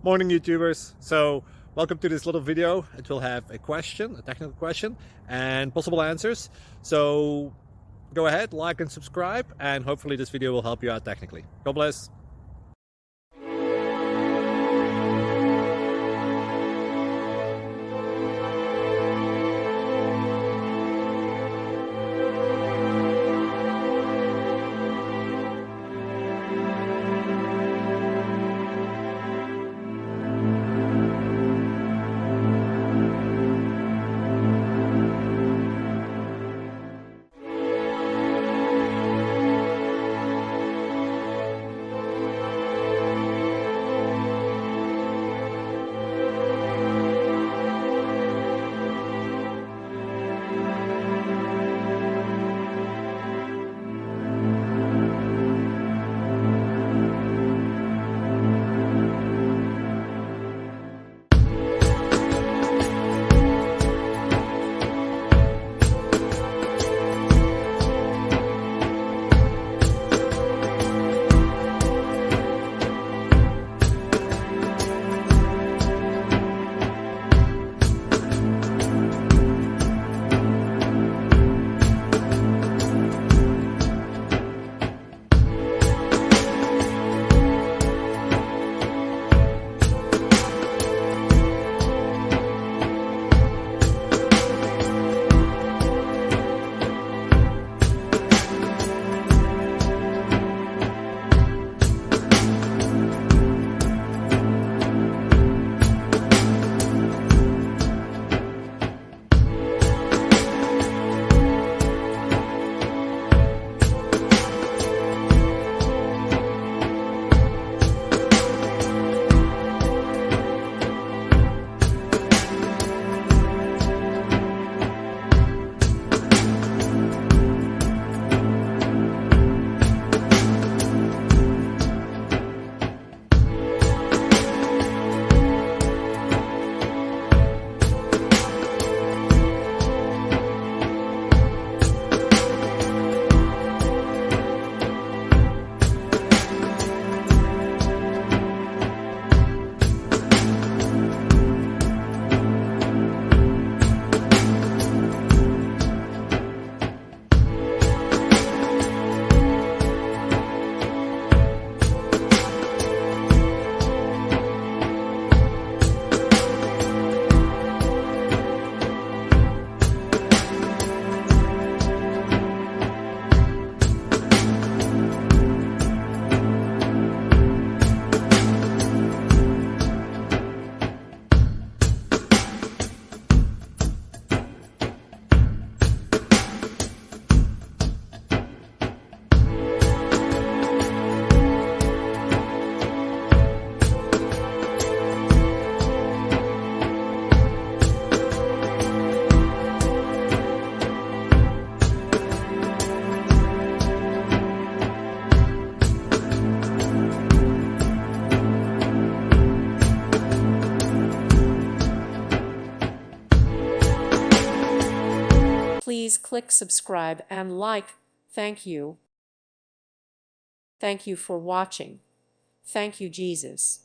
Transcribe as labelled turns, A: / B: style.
A: Morning YouTubers. So welcome to this little video. It will have a question, a technical question, and possible answers. So go ahead, like and subscribe, and hopefully this video will help you out technically. God bless.
B: Please click subscribe and like. Thank you. Thank you for watching. Thank you, Jesus.